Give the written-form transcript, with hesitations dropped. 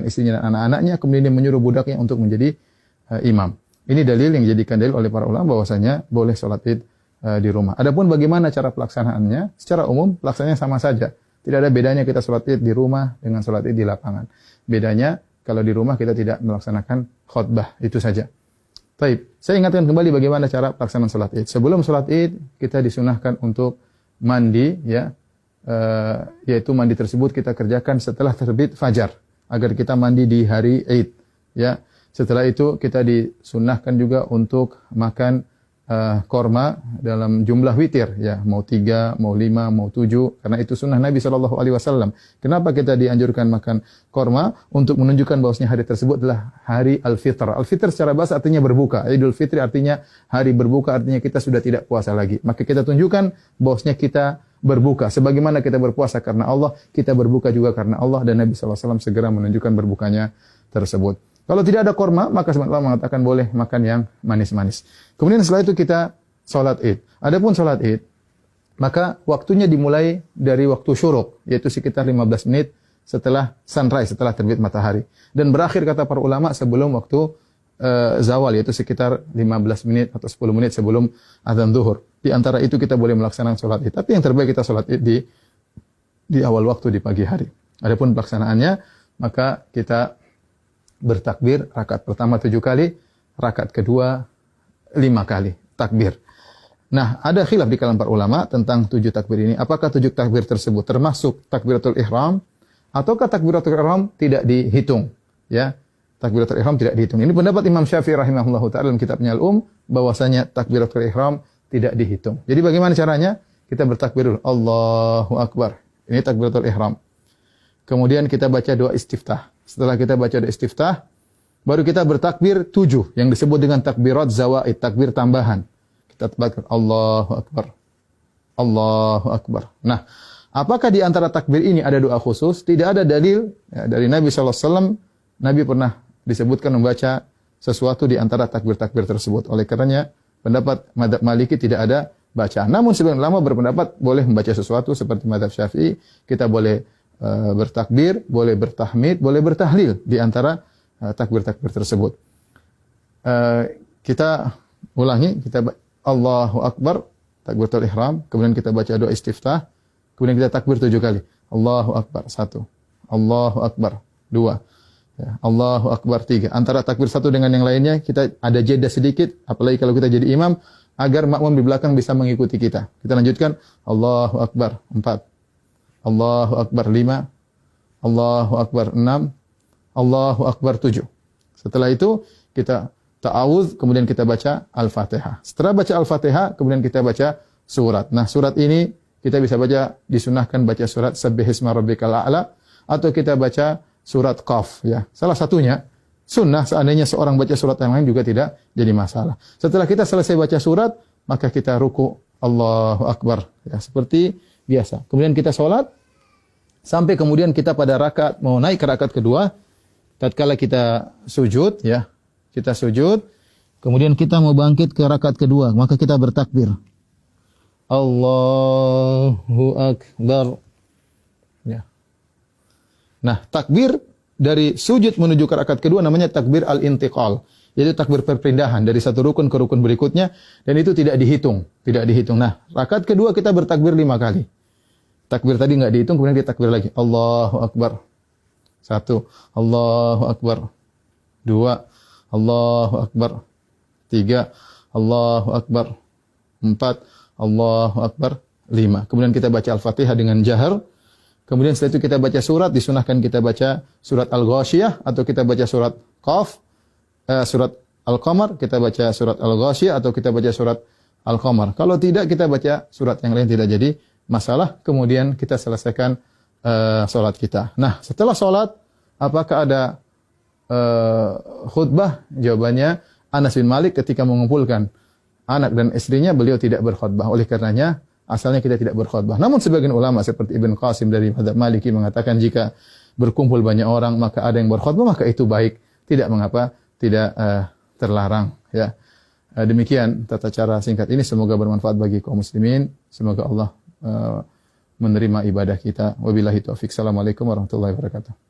istrinya dan anak-anaknya, kemudian dia menyuruh budaknya untuk menjadi imam. Ini dalil yang dijadikan dalil oleh para ulama bahwasanya boleh sholat id di rumah. Adapun bagaimana cara pelaksanaannya, secara umum pelaksanaannya sama saja. Tidak ada bedanya kita sholat id di rumah dengan sholat id di lapangan. Bedanya kalau di rumah kita tidak melaksanakan khutbah, itu saja. Baik, saya ingatkan kembali bagaimana cara pelaksanaan sholat id. Sebelum sholat id kita disunahkan untuk mandi, ya, yaitu mandi tersebut kita kerjakan setelah terbit fajar agar kita mandi di hari id, ya. Setelah itu kita disunnahkan juga untuk makan korma dalam jumlah witir, ya, mau 3, mau 5, mau 7, karena itu sunnah Nabi SAW. Kenapa kita dianjurkan makan korma? Untuk menunjukkan bahwasanya hari tersebut adalah hari Al-Fitr. Al-Fitr secara bahasa artinya berbuka. Idul Fitri artinya hari berbuka, artinya kita sudah tidak puasa lagi. Maka kita tunjukkan bahwasanya kita berbuka. Sebagaimana kita berpuasa karena Allah, kita berbuka juga karena Allah, dan Nabi SAW segera menunjukkan berbukanya tersebut. Kalau tidak ada korma, maka sebenarnya Allah mengatakan boleh makan yang manis-manis. Kemudian setelah itu kita sholat id. Adapun sholat id, maka waktunya dimulai dari waktu syuruk, yaitu sekitar 15 menit setelah sunrise, setelah terbit matahari. Dan berakhir kata para ulama sebelum waktu zawal, yaitu sekitar 15 menit atau 10 menit sebelum azan zuhur. Di antara itu kita boleh melaksanakan sholat id. Tapi yang terbaik kita sholat id di awal waktu, di pagi hari. Adapun pelaksanaannya, maka kita bertakbir rakaat pertama 7 kali, rakaat kedua 5 kali takbir. Nah, ada khilaf di kalangan para ulama tentang 7 takbir ini. Apakah 7 takbir tersebut termasuk takbiratul ihram ataukah takbiratul ihram tidak dihitung? Ya, takbiratul ihram tidak dihitung. Ini pendapat Imam Syafi'i rahimahullahu taala dalam kitabnya Al-Um, bahwasanya takbiratul ihram tidak dihitung. Jadi bagaimana caranya? Kita bertakbir dulu, Allahu Akbar. Ini takbiratul ihram. Kemudian kita baca doa istiftah. Setelah kita baca doa istiftah, baru kita bertakbir 7 yang disebut dengan takbirat zawaid, takbir tambahan. Kita takbir Allahu Akbar. Allahu Akbar. Nah, apakah di antara takbir ini ada doa khusus? Tidak ada dalil ya, dari Nabi SAW. Nabi pernah disebutkan membaca sesuatu di antara takbir-takbir tersebut. Oleh karenanya, pendapat mazhab Maliki tidak ada bacaan. Namun sebagian ulama berpendapat boleh membaca sesuatu seperti mazhab Syafi'i. Kita boleh bertakbir, boleh bertahmid, boleh bertahlil di antara takbir-takbir tersebut. Kita ulangi, kita Allahu Akbar, takbiratul ihram, kemudian kita baca doa istiftah, kemudian kita takbir 7 kali. Allahu Akbar 1, Allahu Akbar 2, ya, Allahu Akbar 3. Antara takbir satu dengan yang lainnya kita ada jeda sedikit, apalagi kalau kita jadi imam, agar makmum di belakang bisa mengikuti kita. Kita lanjutkan Allahu Akbar 4, Allahu Akbar 5, Allahu Akbar 6, Allahu Akbar 7. Setelah itu kita ta'awudz, kemudian kita baca Al-Fatihah. Setelah baca Al-Fatihah, kemudian kita baca surat. Nah, surat ini kita bisa baca, disunahkan baca surat Sabbihisma Rabbikal A'la, atau kita baca surat Qaf, ya. Salah satunya sunnah, seandainya seorang baca surat yang lain juga tidak jadi masalah. Setelah kita selesai baca surat, maka kita ruku, Allahu Akbar, ya, seperti biasa. Kemudian kita sholat, sampai kemudian kita pada rakaat, mau naik ke rakaat kedua, tatkala kita sujud, ya, kita sujud, kemudian kita mau bangkit ke rakaat kedua, maka kita bertakbir. Allahu Akbar. Ya. Nah, takbir dari sujud menuju ke rakaat kedua namanya takbir al-intiqal. Yaitu takbir perpindahan dari satu rukun ke rukun berikutnya, dan itu tidak dihitung, tidak dihitung. Nah, rakaat kedua kita bertakbir 5 kali. Takbir tadi enggak dihitung, kemudian kita takbir lagi. Allahu Akbar. 1, Allahu Akbar. 2, Allahu Akbar. 3, Allahu Akbar. 4, Allahu Akbar. 5. Kemudian kita baca Al-Fatihah dengan jahar. Kemudian setelah itu kita baca surat, disunahkan kita baca surat Al-Ghasyiyah atau kita baca surat Qaf, surat Al-Qamar, kita baca surat Al-Ghasyiyah atau kita baca surat Al-Qamar. Kalau tidak, kita baca surat yang lain, tidak jadi masalah. Kemudian kita selesaikan salat kita. Nah, setelah salat, apakah ada khutbah? Jawabannya, Anas bin Malik ketika mengumpulkan anak dan istrinya, beliau tidak berkhutbah. Oleh karenanya, asalnya kita tidak berkhutbah. Namun sebagian ulama seperti Ibn Qasim dari mazhab Maliki mengatakan jika berkumpul banyak orang, maka ada yang berkhutbah, maka itu baik. Tidak mengapa, tidak terlarang. Ya. Demikian tata cara singkat ini. Semoga bermanfaat bagi kaum muslimin. Semoga Allah menerima ibadah kita. Wabillahi taufiq. Assalamualaikum warahmatullahi wabarakatuh.